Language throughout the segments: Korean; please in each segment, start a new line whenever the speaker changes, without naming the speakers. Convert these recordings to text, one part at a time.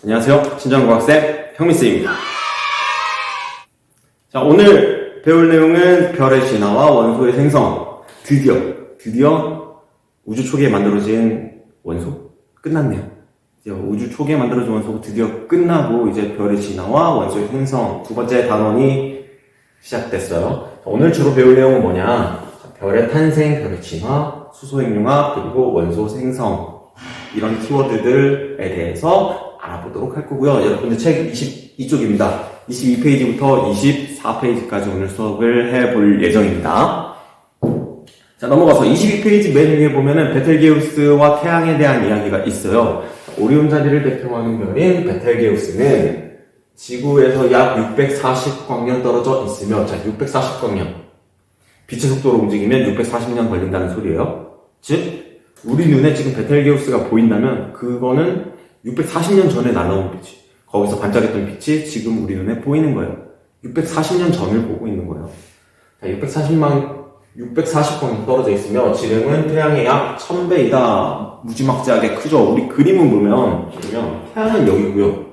안녕하세요. 신정국학생 형민쌤입니다. 자, 오늘 배울 내용은 별의 진화와 원소의 생성. 드디어 우주 초기에 만들어진 원소? 끝났네요. 우주 초기에 만들어진 원소가 드디어 끝나고 이제 별의 진화와 원소의 생성 두 번째 단원이 시작됐어요. 오늘 주로 배울 내용은 뭐냐? 별의 탄생, 별의 진화, 수소 핵융합, 그리고 원소 생성 이런 키워드들에 대해서 알아보도록 할 거고요. 여러분들 책 22쪽입니다. 22페이지부터 24페이지까지 오늘 수업을 해볼 예정입니다. 자, 넘어가서 22페이지 맨 위에 보면은 베텔게우스와 태양에 대한 이야기가 있어요. 오리온 자리를 대표하는 별인 베텔게우스는 지구에서 약 640광년 떨어져 있으며, 자, 640광년. 빛의 속도로 움직이면 640년 걸린다는 소리예요. 즉, 우리 눈에 지금 베텔게우스가 보인다면 그거는 640년 전에 날아온 빛이, 거기서 반짝였던 빛이 지금 우리 눈에 보이는 거예요. 640년 전을 보고 있는 거예요. 자, 640광년 떨어져 있으며 지름은 태양의 약 1000배이다. 무지막지하게 크죠. 우리 그림을 보면 태양은 여기고요.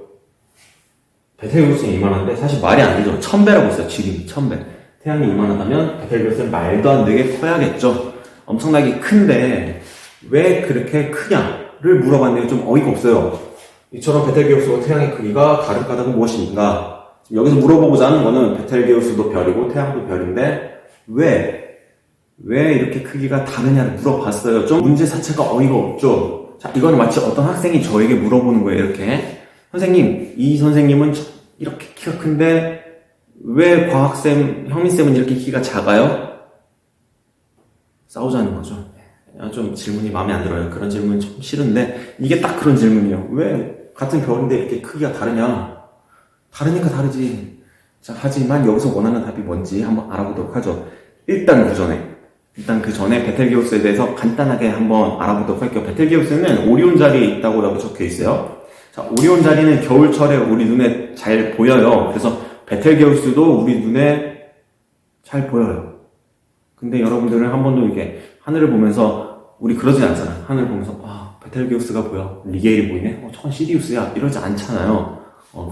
베텔게우스는 이만한데 사실 말이 안 되죠. 1000배라고 했어요. 지름이 1000배. 태양이 이만하다면 베텔게우스는 말도 안 되게 커야겠죠. 엄청나게 큰데 왜 그렇게 크냐를 물어봤는데 좀 어이가 없어요. 이처럼 베텔게우스와 태양의 크기가 다른 까닭은 무엇인가? 여기서 물어보고자 하는 거는 베텔게우스도 별이고 태양도 별인데 왜 이렇게 크기가 다르냐를 물어봤어요. 좀 문제 자체가 어이가 없죠. 자, 이거는 마치 어떤 학생이 저에게 물어보는 거예요. 이렇게. 선생님, 이 선생님은 이렇게 키가 큰데 왜 과학쌤, 형민쌤은 이렇게 키가 작아요? 싸우자는 거죠. 좀 질문이 마음에 안 들어요. 그런 질문 좀 싫은데 이게 딱 그런 질문이에요. 왜 같은 별인데 이렇게 크기가 다르냐? 다르니까 다르지. 자, 하지만 여기서 원하는 답이 뭔지 한번 알아보도록 하죠. 일단 그 전에 베텔게우스에 대해서 간단하게 한번 알아보도록 할게요. 베텔게우스는 오리온 자리에 있다고 여기 적혀 있어요. 자, 오리온 자리는 겨울철에 우리 눈에 잘 보여요. 그래서 베텔게우스도 우리 눈에 잘 보여요. 근데 여러분들은 한 번도 이렇게 하늘을 보면서 우리 그러지 않잖아요. 하늘을 보면서 베텔게우스가 보여. 리게일이 보이네. 저건 시리우스야. 이러지 않잖아요.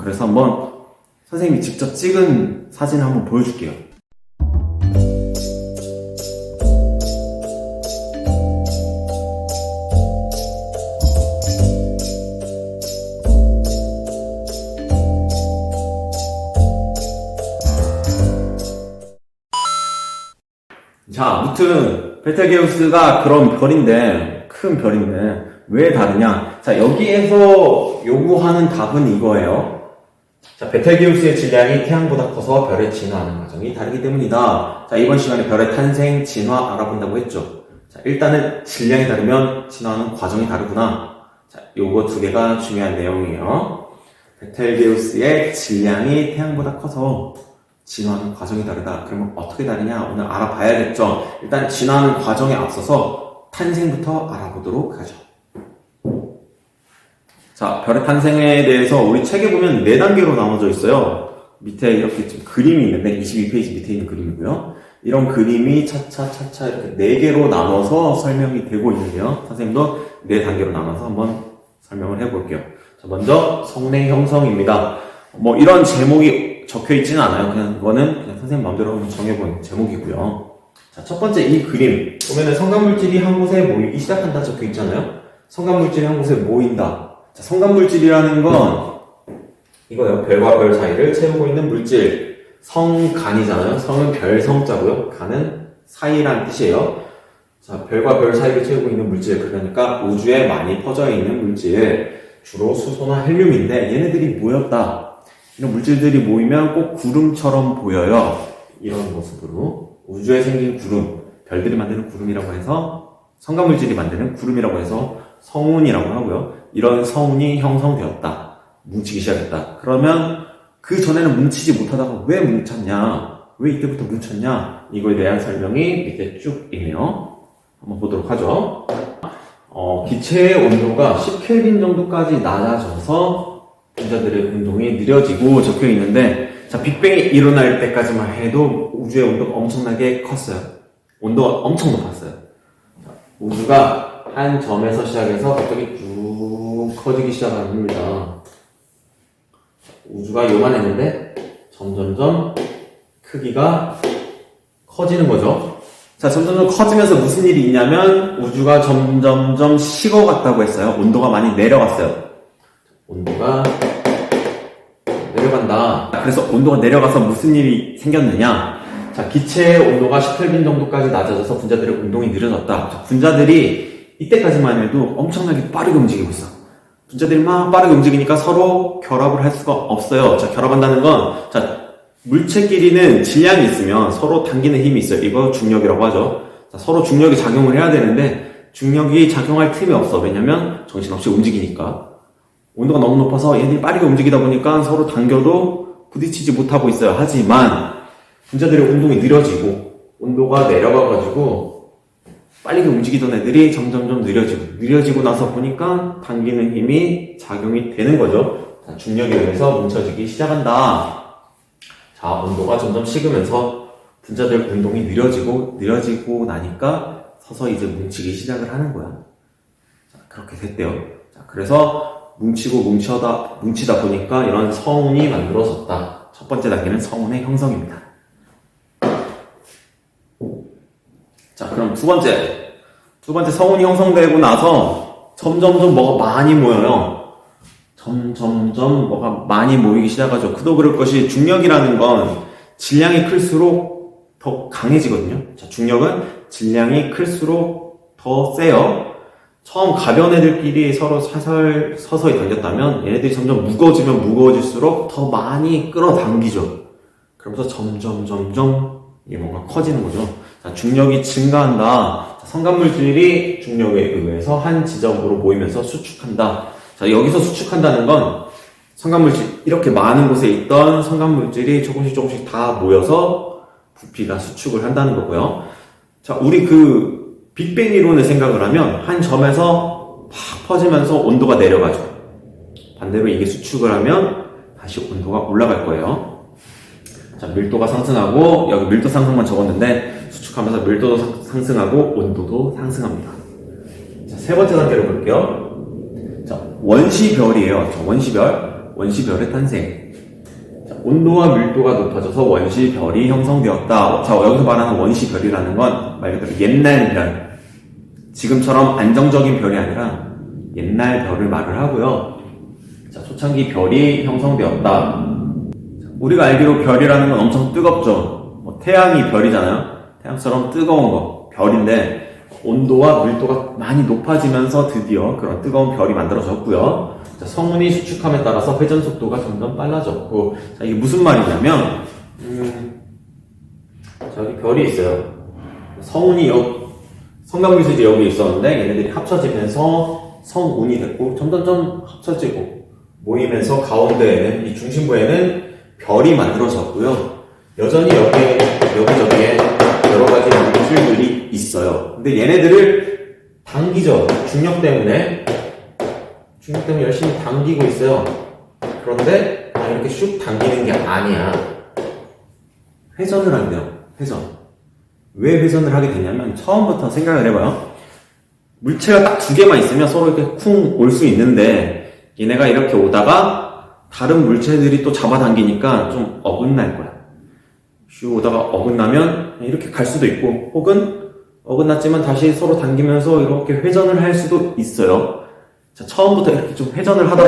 그래서 한번 선생님이 직접 찍은 사진을 한번 보여줄게요. 자, 아무튼 베텔게우스가 그런 별인데, 큰 별인데 왜 다르냐? 자, 여기에서 요구하는 답은 이거예요. 자, 베텔게우스의 질량이 태양보다 커서 별의 진화하는 과정이 다르기 때문이다. 자, 이번 시간에 별의 탄생, 진화 알아본다고 했죠. 자, 일단은 질량이 다르면 진화하는 과정이 다르구나. 자, 요거 두 개가 중요한 내용이에요. 베텔게우스의 질량이 태양보다 커서 진화하는 과정이 다르다. 그러면 어떻게 다르냐? 오늘 알아봐야겠죠. 일단 진화하는 과정에 앞서서 탄생부터 알아보도록 하죠. 자, 별의 탄생에 대해서 우리 책에 보면 4단계로 나눠져 있어요. 밑에 이렇게 좀 그림이 있는데 22페이지 밑에 있는 그림이고요. 이런 그림이 차차차차 이렇게 4개로 나눠서 설명이 되고 있는데요. 선생님도 4단계로 나눠서 한번 설명을 해볼게요. 자, 먼저 성내 형성입니다. 뭐 이런 제목이 적혀 있지는 않아요. 그냥 선생님 마음대로 한번 정해본 제목이고요. 자, 첫 번째 이 그림 보면은 성간물질이 한 곳에 모이기 시작한다 적혀 있잖아요. 성간물질이 한 곳에 모인다. 자, 성간물질이라는 건 이거예요. 별과 별 사이를 채우고 있는 물질. 성간이잖아요. 성은 별 성자고요. 간은 사이라는 뜻이에요. 자, 별과 별 사이를 채우고 있는 물질. 그러니까 우주에 많이 퍼져 있는 물질. 주로 수소나 헬륨인데 얘네들이 모였다. 이런 물질들이 모이면 꼭 구름처럼 보여요. 이런 모습으로. 우주에 생긴 구름, 별들이 만드는 구름이라고 해서 성간물질이 만드는 구름이라고 해서 성운이라고 하고요. 이런 성운이 형성되었다. 뭉치기 시작했다. 그러면 그 전에는 뭉치지 못하다가 왜 뭉쳤냐? 왜 이때부터 뭉쳤냐? 이거에 대한 설명이 밑에 쭉 있네요. 한번 보도록 하죠. 기체의 온도가 10켈빈 정도까지 낮아져서 분자들의 운동이 느려지고 적혀 있는데, 자, 빅뱅이 일어날 때까지만 해도 우주의 온도가 엄청나게 컸어요. 온도가 엄청 높았어요. 자, 우주가 한 점에서 시작해서 갑자기 쭉 커지기 시작합니다. 우주가 요만했는데 점점점 크기가 커지는 거죠. 자, 점점점 커지면서 무슨 일이 있냐면 우주가 점점점 식어갔다고 했어요. 온도가 많이 내려갔어요. 온도가 내려간다. 그래서 온도가 내려가서 무슨 일이 생겼느냐? 자, 기체의 온도가 10켈빈 정도까지 낮아져서 분자들의 운동이 느려졌다. 자, 분자들이 이때까지만 해도 엄청나게 빠르게 움직이고 있어. 분자들이 막 빠르게 움직이니까 서로 결합을 할 수가 없어요. 자, 결합한다는 건, 자, 물체끼리는 질량이 있으면 서로 당기는 힘이 있어요. 이거 중력이라고 하죠. 자, 서로 중력이 작용을 해야 되는데, 중력이 작용할 틈이 없어. 왜냐면 정신없이 움직이니까. 온도가 너무 높아서 얘들이 빠르게 움직이다 보니까 서로 당겨도 부딪히지 못하고 있어요. 하지만 분자들의 운동이 느려지고 온도가 내려가가지고 빠르게 움직이던 애들이 점점점 느려지고 나서 보니까 당기는 힘이 작용이 되는 거죠. 자, 중력에 의해서 뭉쳐지기 시작한다. 자, 온도가 점점 식으면서 분자들 운동이 느려지고 나니까 서서히 이제 뭉치기 시작을 하는 거야. 자, 그렇게 됐대요. 자, 그래서 뭉치다 보니까 이런 성운이 만들어졌다. 첫 번째 단계는 성운의 형성입니다. 자, 그럼 두 번째 성운이 형성되고 나서 점점점 뭐가 많이 모여요. 점점점 뭐가 많이 모이기 시작하죠. 그도 그럴 것이 중력이라는 건 질량이 클수록 더 강해지거든요. 자, 중력은 질량이 클수록 더 세요. 처음 가벼운 애들끼리 서로 서서히 당겼다면 얘네들이 점점 무거워질수록 더 많이 끌어당기죠. 그러면서 점점 이게 뭔가 커지는 거죠. 자, 중력이 증가한다. 자, 성간물질이 중력에 의해서 한 지점으로 모이면서 수축한다. 자, 여기서 수축한다는 건 성간물질, 이렇게 많은 곳에 있던 성간물질이 조금씩 다 모여서 부피가 수축을 한다는 거고요. 자, 우리 빅뱅 이론을 생각을 하면 한 점에서 팍 퍼지면서 온도가 내려가죠. 반대로 이게 수축을 하면 다시 온도가 올라갈 거예요. 자, 밀도가 상승하고, 여기 밀도 상승만 적었는데 수축하면서 밀도도 상승하고 온도도 상승합니다. 자, 세 번째 단계로 볼게요. 자, 원시별이에요. 자, 원시별의 탄생. 자, 온도와 밀도가 높아져서 원시별이 형성되었다. 자, 여기서 말하는 원시별이라는 건 말 그대로 옛날 별. 지금처럼 안정적인 별이 아니라 옛날 별을 말을 하고요. 자, 초창기 별이 형성되었다. 자, 우리가 알기로 별이라는 건 엄청 뜨겁죠. 뭐 태양이 별이잖아요. 태양처럼 뜨거운 거, 별인데 온도와 밀도가 많이 높아지면서 드디어 그런 뜨거운 별이 만들어졌고요. 자, 성운이 수축함에 따라서 회전 속도가 점점 빨라졌고, 자, 이게 무슨 말이냐면, 저기 별이 있어요. 성간물질이 여기 있었는데 얘네들이 합쳐지면서 성운이 됐고 점점점 합쳐지고 모이면서 가운데에는 이 중심부에는 별이 만들어졌고요. 여전히 여기저기에 여러 가지 물질들이 있어요. 근데 얘네들을 당기죠. 중력 때문에 열심히 당기고 있어요. 그런데 이렇게 슉 당기는 게 아니야. 회전을 한대요. 왜 회전을 하게 되냐면 처음부터 생각을 해봐요. 물체가 딱 두 개만 있으면 서로 이렇게 쿵 올 수 있는데 얘네가 이렇게 오다가 다른 물체들이 또 잡아당기니까 좀 어긋날 거야. 슉 오다가 어긋나면 이렇게 갈 수도 있고, 혹은 어긋났지만 다시 서로 당기면서 이렇게 회전을 할 수도 있어요. 자, 처음부터 이렇게 좀 회전을 하다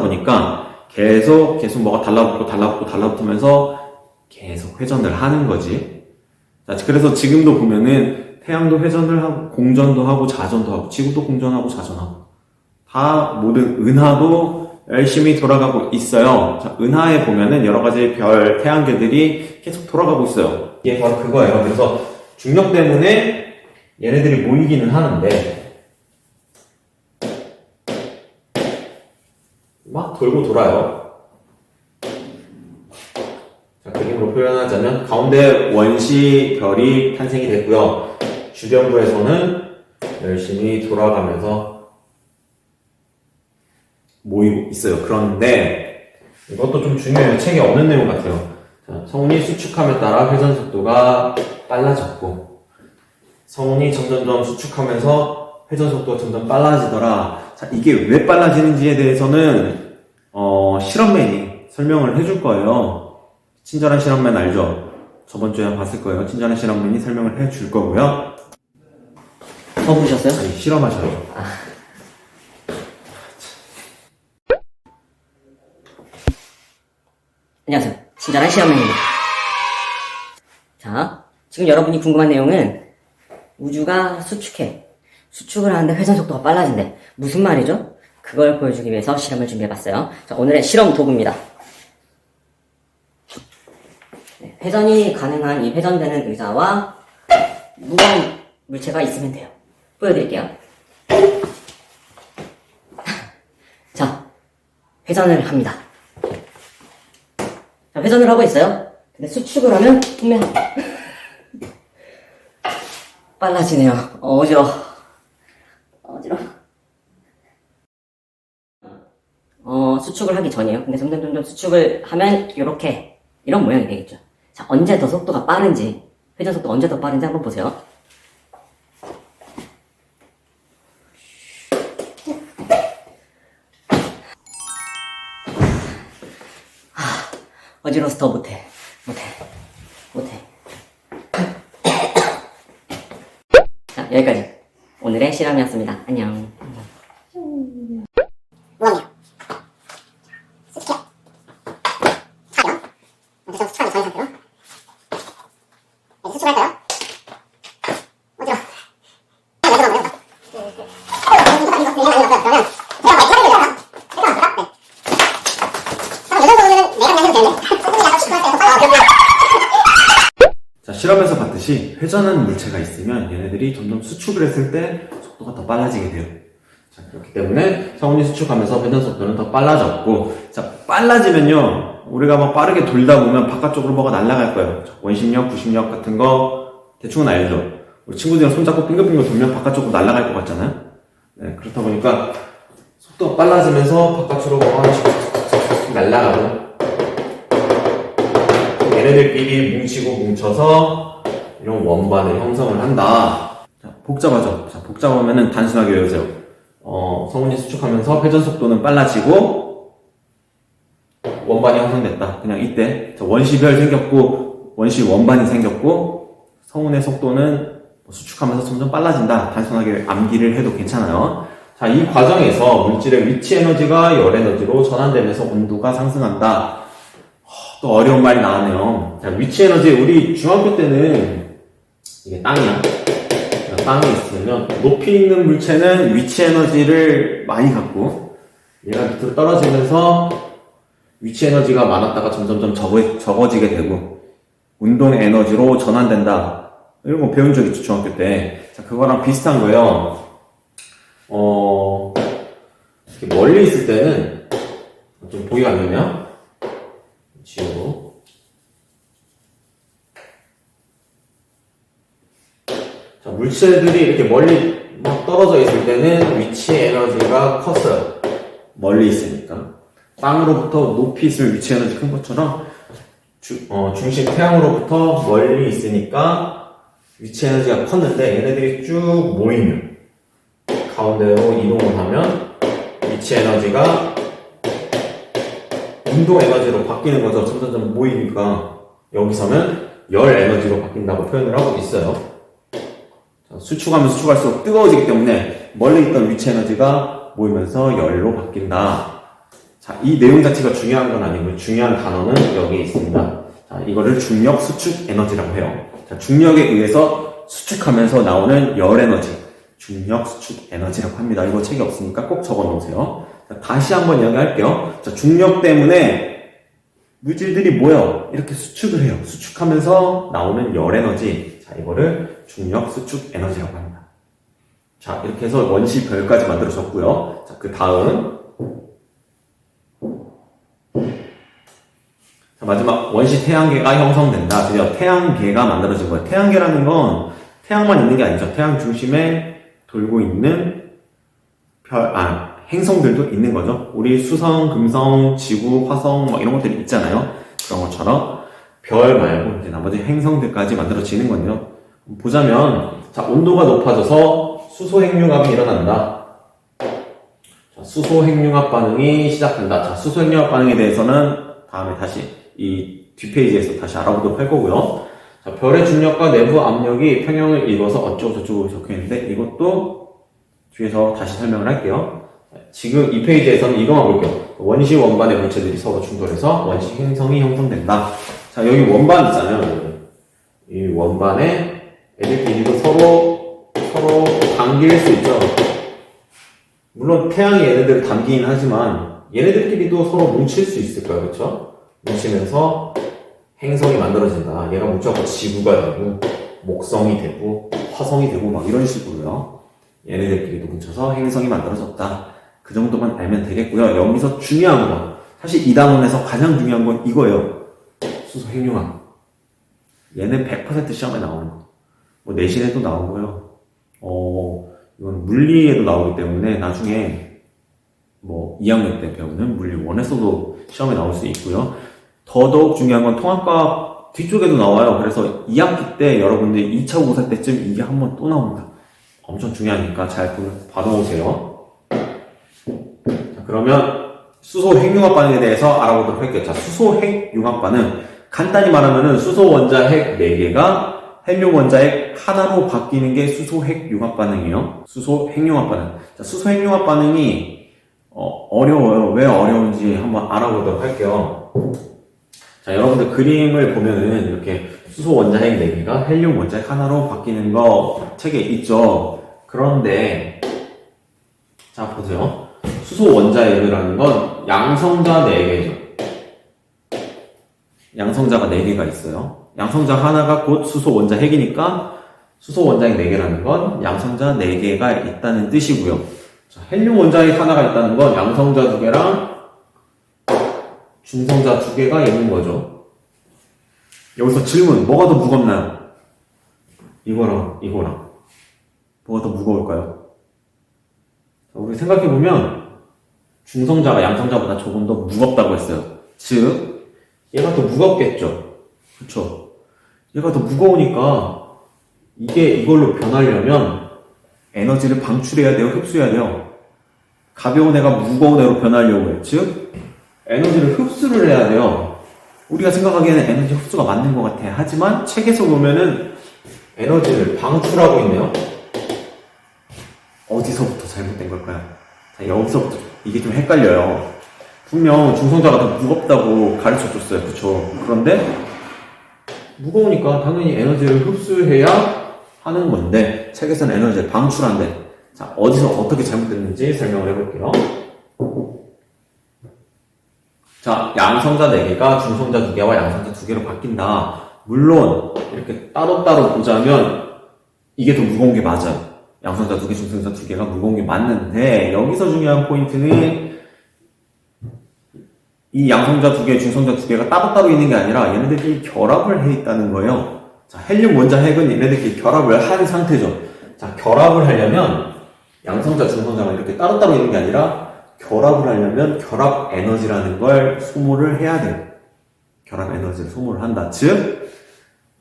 보니까 계속 뭐가 달라붙으면서 계속 회전을 하는 거지. 자, 그래서 지금도 보면은 태양도 회전을 하고 공전도 하고 자전도 하고 지구도 공전하고 자전하고 다 모든 은하도 열심히 돌아가고 있어요. 자, 은하에 보면은 여러 가지 별, 태양계들이 계속 돌아가고 있어요. 이게 바로 그거예요. 그래서 중력 때문에 얘네들이 모이기는 하는데 막 돌고 돌아요. 자, 그림으로 표현하자면 가운데 원시별이 탄생이 됐고요. 주변부에서는 열심히 돌아가면서 모이고 있어요. 그런데 이것도 좀 중요해요. 책에 없는 내용 같아요. 자, 성운이 수축함에 따라 회전 속도가 빨라졌고 성운이 점점점 수축하면서 회전 속도가 점점 빨라지더라. 자, 이게 왜 빨라지는지에 대해서는, 실험맨이 설명을 해줄 거예요. 친절한 실험맨 알죠? 저번 주에 봤을 거예요. 친절한 실험맨이 설명을 해줄 거고요.
보셨어요?
아니, 실험하셔요.
안녕하세요. 친절한 시험맨입니다. 자, 지금 여러분이 궁금한 내용은 우주가 수축을 하는데 회전 속도가 빨라진대. 무슨 말이죠? 그걸 보여주기 위해서 실험을 준비해봤어요. 자, 오늘의 실험 도구입니다. 네, 회전이 가능한 이 회전되는 의자와 무거운 물체가 있으면 돼요. 보여드릴게요. 자, 회전을 합니다. 자, 회전을 하고 있어요. 근데 수축을 하면 분명 빨라지네요. 어지러워. 수축을 하기 전이에요. 근데 점점 수축을 하면 이런 모양이 되겠죠. 자, 언제 더 속도가 빠른지, 회전 속도 언제 더 빠른지 한번 보세요. 어지러워서 더 못해. 자, 여기까지. 오늘의 실험이었습니다. 안녕.
뭐하냐? 수축해. 차려. 먼저 수축하는 저희 상태로. 네, 수축할까요? 어디로?
자, 실험에서 봤듯이 회전하는 물체가 있으면 얘네들이 점점 수축을 했을 때 속도가 더 빨라지게 돼요. 자, 그렇기 때문에 성운이 수축하면서 회전 속도는 더 빨라졌고, 자, 빨라지면요, 우리가 막 빠르게 돌다 보면 바깥쪽으로 뭐가 날아갈 거예요. 원심력, 구심력 같은 거 대충은 알죠? 우리 친구들이랑 손잡고 빙글빙글 돌면 바깥쪽으로 날아갈 것 같잖아요? 네, 그렇다 보니까 속도가 빨라지면서 바깥으로 뭐가 하나씩 날아가고, 얘네들끼리 뭉쳐서 이런 원반을 형성을 한다. 자, 복잡하죠? 자, 복잡하면은 단순하게 외우세요. 성운이 수축하면서 회전 속도는 빨라지고 원반이 형성됐다. 그냥 이때 원시별 생겼고 원시 원반이 생겼고 성운의 속도는 수축하면서 점점 빨라진다. 단순하게 암기를 해도 괜찮아요. 자, 이 과정에서 물질의 위치 에너지가 열 에너지로 전환되면서 온도가 상승한다. 또 어려운 말이 나왔네요. 자, 위치 에너지, 우리 중학교 때는 이게 땅이야. 땅에 있으면 높이 있는 물체는 위치 에너지를 많이 갖고 얘가 밑으로 떨어지면서 위치 에너지가 많았다가 점점점 적어지게 되고 운동 에너지로 전환된다. 이런 거 배운 적 있죠, 중학교 때. 자, 그거랑 비슷한 거예요. 이렇게 멀리 있을 때는 좀 보기가 안 좋네요. 지우고. 자, 물체들이 이렇게 멀리 막 떨어져 있을 때는 위치 에너지가 컸어요. 멀리 있으니까. 땅으로부터 높이 있으면 위치 에너지 큰 것처럼 중심 태양으로부터 멀리 있으니까 위치 에너지가 컸는데 얘네들이 쭉 모이면 가운데로 이동을 하면 위치 에너지가 운동 에너지로 바뀌는 거죠. 점점 모이니까 여기서는 열 에너지로 바뀐다고 표현을 하고 있어요. 자, 수축하면 수축할수록 뜨거워지기 때문에 멀리 있던 위치 에너지가 모이면서 열로 바뀐다. 자, 이 내용 자체가 중요한 건 아니고요. 중요한 단어는 여기 있습니다. 자, 이거를 중력 수축 에너지라고 해요. 자, 중력에 의해서 수축하면서 나오는 열 에너지, 중력 수축 에너지라고 합니다. 이거 책이 없으니까 꼭 적어 놓으세요. 자, 다시 한번 이야기할게요. 자, 중력 때문에 물질들이 모여 이렇게 수축을 해요. 수축하면서 나오는 열 에너지. 자, 이거를 중력 수축 에너지라고 합니다. 자, 이렇게 해서 원시별까지 만들어졌고요. 자, 그 다음. 자, 마지막 원시 태양계가 형성된다. 드디어 태양계가 만들어진 거예요. 태양계라는 건 태양만 있는 게 아니죠. 태양 중심에 돌고 있는 행성들도 있는 거죠. 우리 수성, 금성, 지구, 화성 막 이런 것들이 있잖아요. 그런 것처럼 별 말고 이제 나머지 행성들까지 만들어지는 건데요. 보자면 자, 온도가 높아져서 수소 핵융합이 일어난다. 자, 수소 핵융합 반응이 시작된다. 자, 수소 핵융합 반응에 대해서는 다음에 다시 이 뒷페이지에서 다시 알아보도록 할 거고요. 자, 별의 중력과 내부 압력이 평형을 이루어서 어쩌고저쩌고 적혀 있는데 이것도 뒤에서 다시 설명을 할게요. 지금 이 페이지에서는 이것만 볼게요. 원시 원반의 물체들이 서로 충돌해서 원시 행성이 형성된다. 자, 여기 원반 있잖아요. 이 원반에 애들끼리도 서로 당길 수 있죠. 물론 태양이 얘네들을 담기긴 하지만 얘네들끼리도 서로 뭉칠 수 있을 거예요. 그렇죠? 뭉치면서 행성이 만들어진다. 얘가 뭉쳐서 지구가 되고 목성이 되고 화성이 되고 막 이런 식으로요. 얘네들끼리도 뭉쳐서 행성이 만들어졌다. 그 정도만 알면 되겠고요. 여기서 중요한 거, 사실 이 단원에서 가장 중요한 건 이거예요. 수소 핵융합. 얘는 100% 시험에 나오는 거. 뭐 내신에도 나오고요. 이건 물리에도 나오기 때문에 나중에 뭐 2학년 때 배우는 물리 1에서도 시험에 나올 수 있고요. 더더욱 중요한 건 통합과학 뒤쪽에도 나와요. 그래서 2학기 때 여러분들 2차 고사 때쯤 이게 한번 또 나옵니다. 엄청 중요하니까 잘 봐놓으세요. 자, 그러면 수소 핵융합 반응에 대해서 알아보도록 할게요. 자, 수소 핵융합 반응. 간단히 말하면은 수소 원자 핵 4개가 헬륨 원자 핵 하나로 바뀌는 게 수소 핵융합 반응이에요. 수소 핵융합 반응. 자, 수소 핵융합 반응이 어려워요. 왜 어려운지 한번 알아보도록 할게요. 자, 여러분들 그림을 보면은 이렇게 수소 원자 핵 4개가 헬륨 원자 핵 하나로 바뀌는 거 책에 있죠. 그런데 자, 보세요. 수소 원자 핵이라는 건 양성자 4개죠. 양성자가 4개가 있어요. 양성자 하나가 곧 수소 원자 핵이니까 수소 원자 핵 4개라는 건 양성자 4개가 있다는 뜻이고요. 자, 헬륨 원자 핵 하나가 있다는 건 양성자 2개랑 중성자 2개가 있는 거죠. 여기서 질문, 뭐가 더 무겁나요? 이거랑 뭐가 더 무거울까요? 자, 우리 생각해보면 중성자가 양성자보다 조금 더 무겁다고 했어요. 즉 얘가 더 무겁겠죠. 그쵸? 얘가 더 무거우니까 이걸로 변하려면 에너지를 방출해야 돼요? 흡수해야 돼요? 가벼운 애가 무거운 애로 변하려고 해요. 즉 에너지를 흡수를 해야 돼요. 우리가 생각하기에는 에너지 흡수가 맞는 것 같아. 하지만 책에서 보면은 에너지를 방출하고 있네요. 어디서부터 잘못된 걸까요? 자, 여기서부터 이게 좀 헷갈려요. 분명 중성자가 더 무겁다고 가르쳐줬어요. 그쵸? 그런데 무거우니까 당연히 에너지를 흡수해야 하는 건데 책에서는 에너지를 방출한대. 자, 어디서 어떻게 잘못됐는지 설명을 해볼게요. 자, 양성자 4개가 중성자 2개와 양성자 2개로 바뀐다. 물론 이렇게 따로따로 보자면 이게 더 무거운 게 맞아요. 양성자 2개, 중성자 2개가 무거운 게 맞는데 여기서 중요한 포인트는 이 양성자 2개, 중성자 2개가 따로따로 있는 게 아니라 얘네들끼리 결합을 해 있다는 거예요. 자, 헬륨 원자 핵은 얘네들끼리 결합을 한 상태죠. 자, 결합을 하려면 양성자, 중성자가 이렇게 따로따로 있는 게 아니라 결합을 하려면 결합 에너지라는 걸 소모를 해야 돼요. 결합 에너지를 소모를 한다. 즉,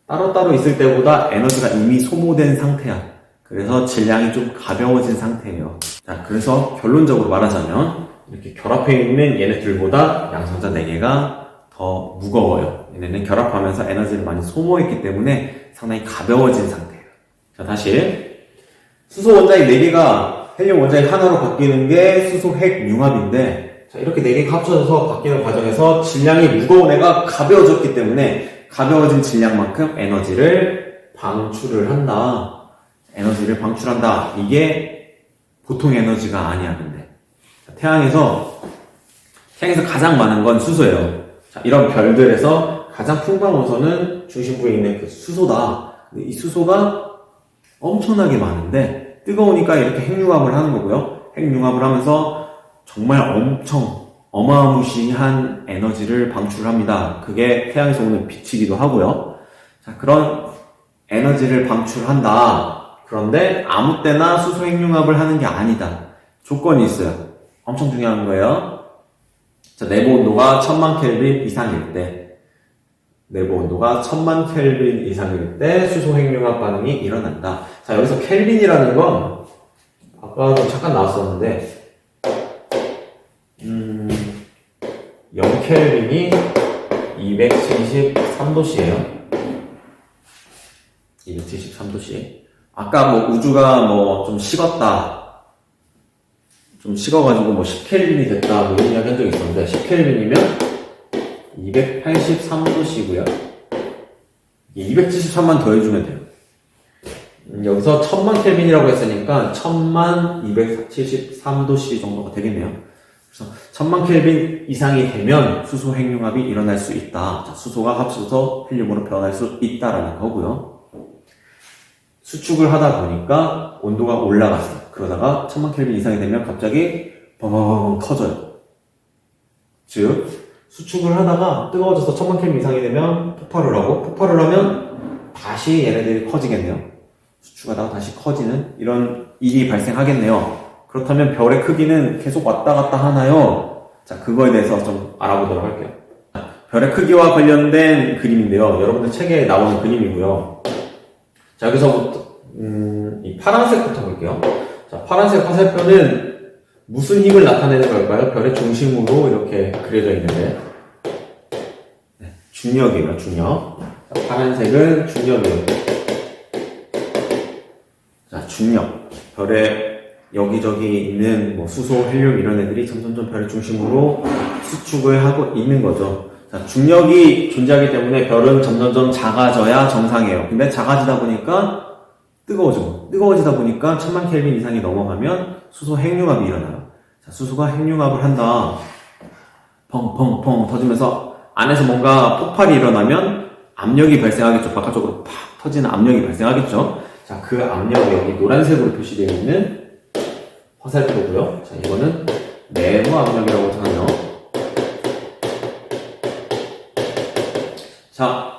따로따로 있을 때보다 에너지가 이미 소모된 상태야. 그래서 질량이 좀 가벼워진 상태예요. 자, 그래서 결론적으로 말하자면 이렇게 결합해 있는 얘네들보다 양성자 4개가 더 무거워요. 얘네는 결합하면서 에너지를 많이 소모했기 때문에 상당히 가벼워진 상태예요. 자, 다시 수소 원자 핵 4개가 헬륨 원자 핵 하나로 바뀌는 게 수소 핵 융합인데, 자, 이렇게 4개가 합쳐져서 바뀌는 과정에서 질량이 무거운 애가 가벼워졌기 때문에 가벼워진 질량만큼 에너지를 방출을 한다. 에너지를 방출한다. 이게 보통 에너지가 아니야. 근데 태양에서 가장 많은 건 수소예요. 자, 이런 별들에서 가장 풍부한 중심부에 있는 그 수소다. 근데 이 수소가 엄청나게 많은데 뜨거우니까 이렇게 핵융합을 하는 거고요. 핵융합을 하면서 정말 엄청 어마무시한 에너지를 방출합니다. 그게 태양에서 오는 빛이기도 하고요. 자, 그런 에너지를 방출한다. 그런데 아무 때나 수소 핵융합을 하는 게 아니다. 조건이 있어요. 엄청 중요한 거예요. 자, 내부 온도가 1000만 켈빈 이상일 때, 내부 온도가 1000만 켈빈 이상일 때 수소 핵융합 반응이 일어난다. 자, 여기서 켈빈이라는 건 아까도 잠깐 나왔었는데 0켈빈이 273도씨예요. 273도씨. 아까 뭐 우주가 뭐 좀 식었다, 좀 식어가지고 뭐 10켈빈이 됐다 뭐 이런 이야기 한 적이 있었는데 10켈빈이면 283도씨고요. 273만 더해주면 돼요. 여기서 1000만 켈빈이라고 했으니까 1000만273도씨 정도가 되겠네요. 그래서 1000만 켈빈 이상이 되면 수소 핵융합이 일어날 수 있다. 자, 수소가 합쳐서 헬륨으로 변할 수 있다라는 거고요. 수축을 하다 보니까 온도가 올라갔어요. 그러다가 1000만 켈빈 이상이 되면 갑자기 뻥 터져요. 즉 수축을 하다가 뜨거워져서 1000만 켈빈 이상이 되면 폭발을 하고, 폭발을 하면 다시 얘네들이 커지겠네요. 수축하다가 다시 커지는 이런 일이 발생하겠네요. 그렇다면 별의 크기는 계속 왔다 갔다 하나요? 자, 그거에 대해서 좀 알아보도록 할게요. 별의 크기와 관련된 그림인데요. 여러분들 책에 나오는 그림이고요. 자, 여기서부터 이 파란색부터 볼게요. 자, 파란색 화살표는 무슨 힘을 나타내는 걸까요? 별의 중심으로 이렇게 그려져 있는데, 네, 중력이에요. 중력. 자, 파란색은 중력이에요. 자, 중력. 별의 여기저기 있는 뭐 수소, 헬륨 이런 애들이 점점점 별의 중심으로 수축을 하고 있는 거죠. 자, 중력이 존재하기 때문에 별은 점점점 작아져야 정상이에요. 근데 작아지다 보니까 뜨거워지다 보니까 1000만 켈빈 이상이 넘어가면 수소 핵융합이 일어나요. 자, 수소가 핵융합을 한다. 펑펑펑 터지면서 안에서 뭔가 폭발이 일어나면 압력이 발생하겠죠. 바깥쪽으로 팍 터지는 압력이 발생하겠죠. 자, 그 압력이 여기 노란색으로 표시되어 있는 화살표고요. 자, 이거는 내부 압력이라고 하네요. 자,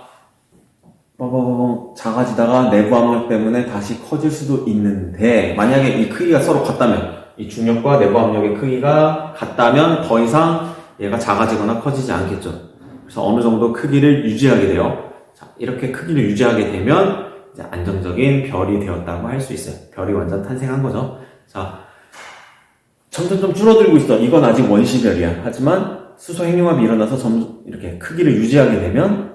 작아지다가 내부 압력 때문에 다시 커질 수도 있는데, 만약에 이 크기가 서로 같다면, 이 중력과 내부 압력의 크기가 같다면 더 이상 얘가 작아지거나 커지지 않겠죠. 그래서 어느 정도 크기를 유지하게 돼요. 자, 이렇게 크기를 유지하게 되면 이제 안정적인 별이 되었다고 할 수 있어요. 별이 완전 탄생한 거죠. 자, 점점 줄어들고 있어. 이건 아직 원시별이야. 하지만 수소 핵융합이 일어나서 점점 이렇게 크기를 유지하게 되면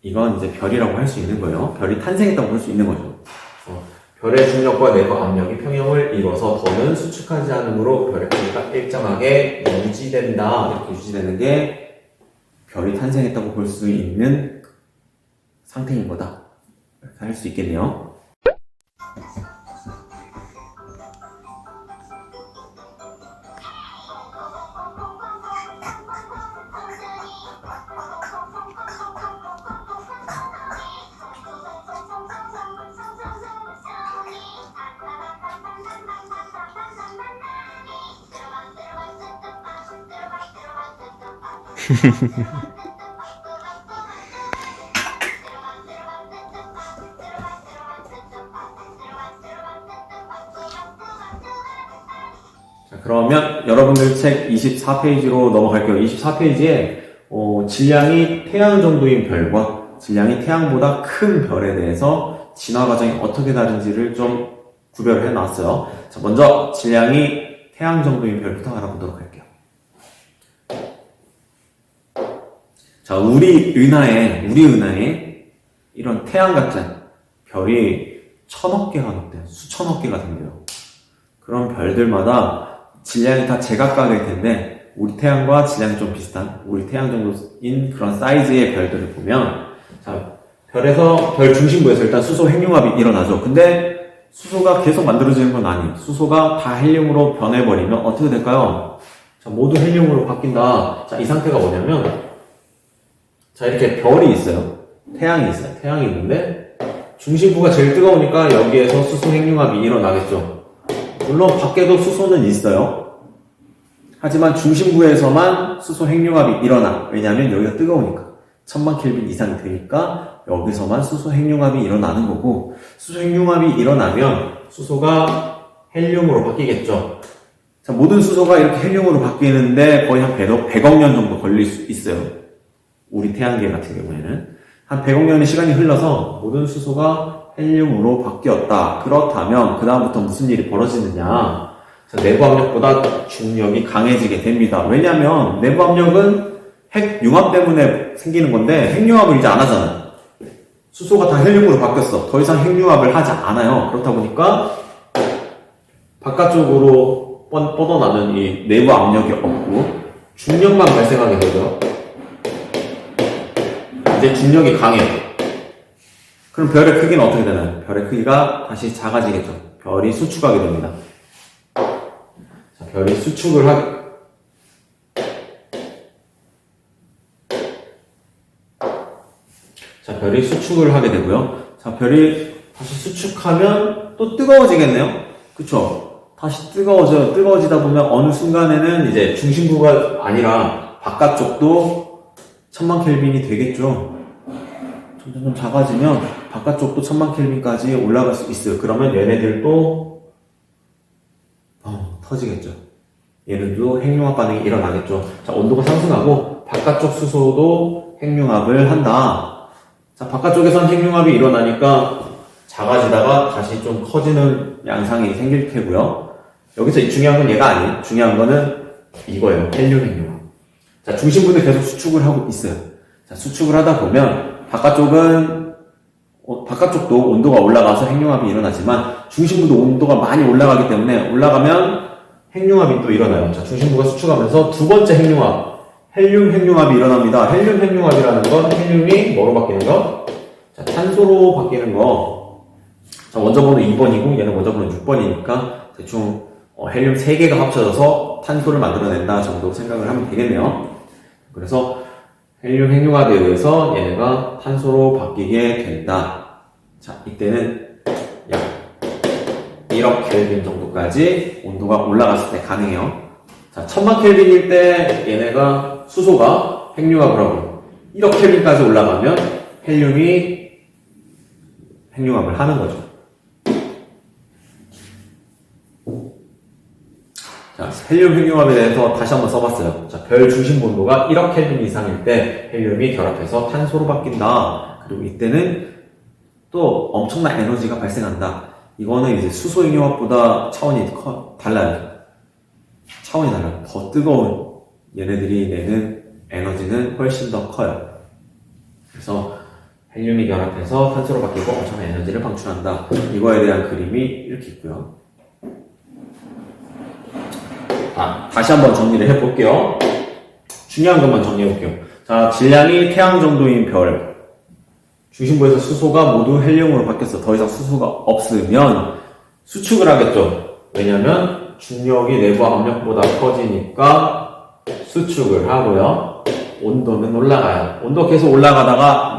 이건 이제 별이라고 할 수 있는 거예요. 별이 탄생했다고 볼 수 있는 거죠. 별의 중력과 내부 압력이 평형을 이뤄서 더는 수축하지 않으므로 별의 크기가 일정하게 유지된다. 이렇게 유지되는 게 별이 탄생했다고 볼 수 있는 상태인 거다. 이렇게 할 수 있겠네요. 자, 그러면 여러분들 책 24페이지로 넘어갈게요. 24페이지에 질량이 태양 정도인 별과 질량이 태양보다 큰 별에 대해서 진화 과정이 어떻게 다른지를 좀 구별을 해놨어요. 자, 먼저 질량이 태양 정도인 별부터 알아보도록 할게요. 자, 우리 은하에 이런 태양 같은 별이 1000억 개가 넘대요. 수천억 개가 된대요. 그런 별들마다 질량이 다 제각각일 텐데, 우리 태양과 질량이 좀 비슷한, 우리 태양 정도인 그런 사이즈의 별들을 보면, 자, 별 중심부에서 일단 수소 핵융합이 일어나죠. 근데 수소가 계속 만들어지는 건 아니에요. 수소가 다 헬륨으로 변해버리면 어떻게 될까요? 자, 모두 헬륨으로 바뀐다. 자, 이 상태가 뭐냐면, 자, 이렇게 별이 있어요. 태양이 있어요. 태양이 있는데, 중심부가 제일 뜨거우니까 여기에서 수소 핵융합이 일어나겠죠. 물론 밖에도 수소는 있어요. 하지만 중심부에서만 수소 핵융합이 일어나. 왜냐하면 여기가 뜨거우니까. 1000만 켈빈 이상이 되니까 여기서만 수소 핵융합이 일어나는 거고, 수소 핵융합이 일어나면 수소가 헬륨으로 바뀌겠죠. 자, 모든 수소가 이렇게 헬륨으로 바뀌는데 거의 한 100억 년 정도 걸릴 수 있어요. 우리 태양계 같은 경우에는 한 100억 년의 시간이 흘러서 모든 수소가 헬륨으로 바뀌었다. 그렇다면 그 다음부터 무슨 일이 벌어지느냐? 자, 내부 압력보다 중력이 강해지게 됩니다. 왜냐하면 내부 압력은 핵 융합 때문에 생기는 건데 핵 융합을 이제 안 하잖아요. 수소가 다 헬륨으로 바뀌었어. 더 이상 핵 융합을 하지 않아요. 그렇다 보니까 바깥쪽으로 뻗어나는 이 내부 압력이 없고 중력만 발생하게 되죠. 이제 중력이 강해요. 그럼 별의 크기는 어떻게 되나요? 별의 크기가 다시 작아지겠죠. 별이 수축하게 됩니다. 자, 별이 수축을 하게 자, 별이 수축을 하게 되고요. 자, 별이 다시 수축하면 또 뜨거워지겠네요. 그쵸? 다시 뜨거워져요. 뜨거워지다 보면 어느 순간에는 이제 중심부가 아니라 바깥쪽도 1000만 켈빈이 되겠죠. 점점 작아지면 바깥쪽도 1000만 켈빈까지 올라갈 수 있어요. 그러면 얘네들도 터지겠죠. 얘네들도 핵융합 반응이 일어나겠죠. 자, 온도가 상승하고 바깥쪽 수소도 핵융합을 한다. 자, 바깥쪽에선 핵융합이 일어나니까 작아지다가 다시 좀 커지는 양상이 생길 테고요. 여기서 중요한 건 얘가 아니에요. 중요한 거는 이거예요. 헬륨 핵융합. 자, 중심부는 계속 수축을 하고 있어요. 자, 수축을 하다 보면 바깥쪽도 온도가 올라가서 핵융합이 일어나지만 중심부도 온도가 많이 올라가기 때문에 올라가면 핵융합이 또 일어나요. 자, 중심부가 수축하면서 두 번째 핵융합. 헬륨 핵융합이 일어납니다. 헬륨 핵융합이라는 건 헬륨이 뭐로 바뀌는 거? 자, 탄소로 바뀌는 거. 자, 원자번호 2번이고 얘는 원자번호 6번이니까 대충 헬륨 3개가 합쳐져서 탄소를 만들어낸다 정도로 생각을 하면 되겠네요. 그래서 헬륨 핵융합에 의해서 얘네가 탄소로 바뀌게 된다. 자, 이때는 약 1억 켈빈 정도까지 온도가 올라갔을 때 가능해요. 자, 1000만 켈빈일 때 얘네가 수소가 핵융합을 하고 1억 켈빈까지 올라가면 헬륨이 핵융합을 하는 거죠. 자, 헬륨 핵융합에 대해서 다시 한번 써봤어요. 자, 별 중심 온도가 1억 켈빈 이상일 때 헬륨이 결합해서 탄소로 바뀐다. 그리고 이때는 또 엄청난 에너지가 발생한다. 이거는 이제 수소 핵융합보다 차원이 달라요. 차원이 달라요. 더 뜨거운 얘네들이 내는 에너지는 훨씬 더 커요. 그래서 헬륨이 결합해서 탄소로 바뀌고 엄청난 에너지를 방출한다. 이거에 대한 그림이 이렇게 있고요. 다시 한번 정리를 해볼게요. 중요한 것만 정리해볼게요. 자, 질량이 태양 정도인 별. 중심부에서 수소가 모두 헬륨으로 바뀌었어. 더 이상 수소가 없으면 수축을 하겠죠. 왜냐면 중력이 내부 압력보다 커지니까 수축을 하고요. 온도는 올라가요. 온도 계속 올라가다가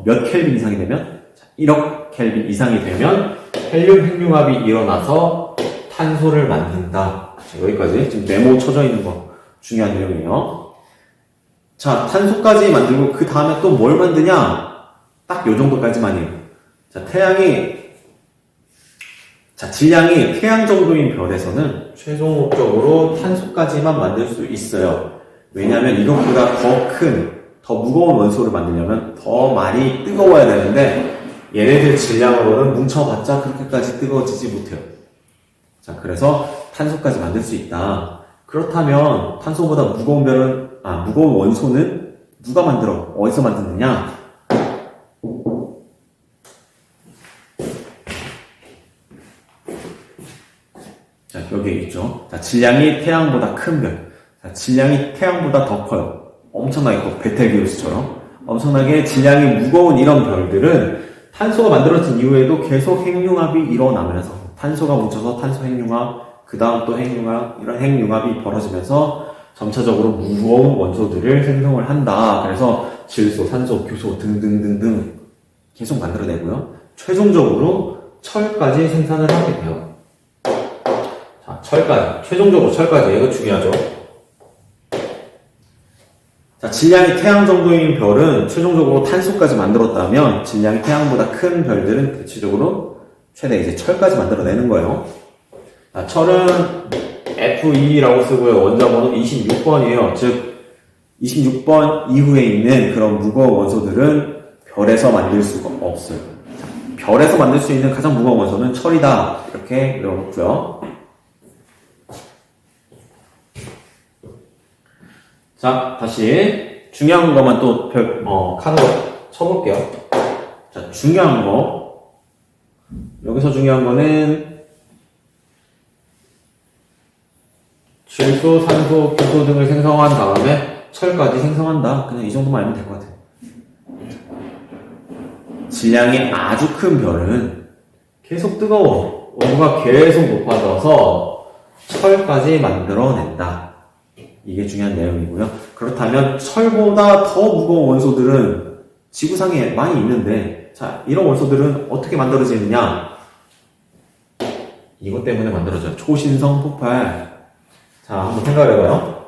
몇 켈빈 이상이 되면 1억 켈빈 이상이 되면 헬륨 핵융합이 일어나서 탄소를 만든다. 자, 여기까지 지금 네모 쳐져 있는 거 중요한 내용이에요. 자, 탄소까지 만들고 그 다음에 또 뭘 만드냐? 딱 요 정도까지만이에요. 자, 질량이 태양 정도인 별에서는 최종 목적으로 탄소까지만 만들 수 있어요. 왜냐하면 이것보다 더 무거운 원소를 만들려면 더 많이 뜨거워야 되는데 얘네들 질량으로는 뭉쳐봤자 그렇게까지 뜨거워지지 못해요. 자, 그래서 탄소까지 만들 수 있다. 그렇다면 탄소보다 무거운 원소는 누가 만들어? 어디서 만드느냐? 자, 여기에 있죠. 자, 질량이 태양보다 큰 별. 자, 질량이 태양보다 더 커요. 엄청나게 커. 베텔기우스처럼. 엄청나게 질량이 무거운 이런 별들은 탄소가 만들어진 이후에도 계속 핵융합이 일어나면서 탄소가 뭉쳐서 탄소 핵융합, 그 다음 또 핵융합, 이런 핵융합이 벌어지면서 점차적으로 무거운 원소들을 생성을 한다. 그래서 질소, 산소, 교소 등등등등 계속 만들어내고요. 최종적으로 철까지 생산을 하게 돼요. 자, 최종적으로 철까지. 이거 중요하죠. 자, 질량이 태양 정도인 별은 최종적으로 탄소까지 만들었다면 질량이 태양보다 큰 별들은 대체적으로 최대 이제 철까지 만들어내는 거예요. 자, 철은 Fe2라고 쓰고요. 원자번호 26번이에요. 즉 26번 이후에 있는 그런 무거운 원소들은 별에서 만들 수가 없어요. 자, 별에서 만들 수 있는 가장 무거운 원소는 철이다. 이렇게 외워놓고요. 자, 다시 중요한 것만 또 칸으로 쳐볼게요. 자, 중요한 거. 여기서 중요한 거는 질소, 산소, 규소 등을 생성한 다음에 철까지 생성한다. 그냥 이 정도만 알면 될 것 같아요. 질량이 아주 큰 별은 계속 뜨거워. 온도가 계속 높아져서 철까지 만들어낸다. 이게 중요한 내용이고요. 그렇다면 철보다 더 무거운 원소들은 지구상에 많이 있는데, 자, 이런 원소들은 어떻게 만들어지느냐? 이것 때문에 만들어져요. 초신성 폭발. 자, 한번 생각해봐요.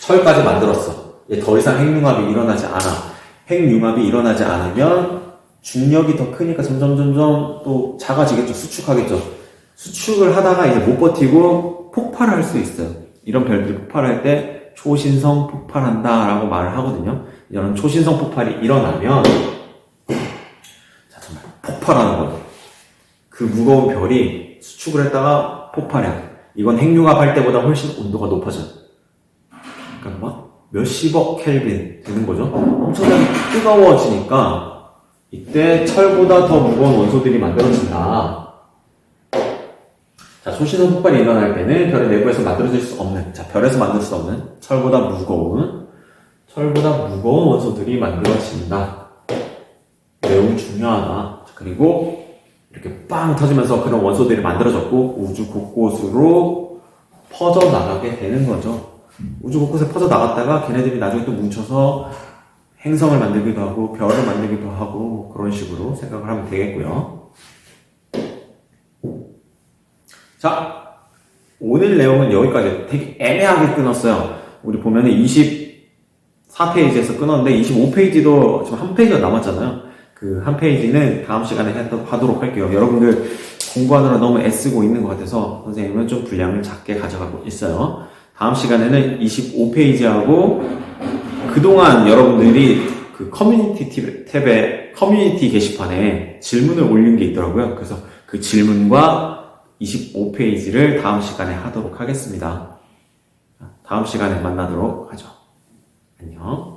철까지 만들었어. 이제 더 이상 핵융합이 일어나지 않아. 핵융합이 일어나지 않으면 중력이 더 크니까 점점 또 작아지겠죠. 수축하겠죠. 수축을 하다가 이제 못 버티고 폭발을 할 수 있어요. 이런 별들이 폭발할 때 초신성 폭발한다 라고 말을 하거든요. 이런 초신성 폭발이 일어나면 자, 정말 폭발하는 거예요. 그 무거운 별이 수축을 했다가 폭발해요. 이건 핵융합할 때보다 훨씬 온도가 높아져요. 그러니까 막 몇십억 켈빈 되는 거죠. 엄청나게 뜨거워지니까 이때 철보다 더 무거운 원소들이 만들어진다. 자, 초신성 폭발이 일어날 때는 별의 내부에서 만들어질 수 없는, 자, 별에서 만들 수 없는 철보다 무거운 원소들이 만들어진다. 매우 중요하다. 그리고 이렇게 빵 터지면서 그런 원소들이 만들어졌고 우주 곳곳으로 퍼져나가게 되는 거죠. 우주 곳곳에 퍼져나갔다가 걔네들이 나중에 또 뭉쳐서 행성을 만들기도 하고 별을 만들기도 하고 뭐 그런 식으로 생각을 하면 되겠고요. 자, 오늘 내용은 여기까지. 되게 애매하게 끊었어요. 우리 보면은 24페이지에서 끊었는데 25페이지도 지금 한 페이지가 남았잖아요. 그 한 페이지는 다음 시간에 하도록 할게요. 여러분들 공부하느라 너무 애쓰고 있는 것 같아서 선생님은 좀 분량을 작게 가져가고 있어요. 다음 시간에는 25페이지하고 그동안 여러분들이 그 커뮤니티 탭에 커뮤니티 게시판에 질문을 올린 게 있더라고요. 그래서 그 질문과 25페이지를 다음 시간에 하도록 하겠습니다. 다음 시간에 만나도록 하죠. 안녕.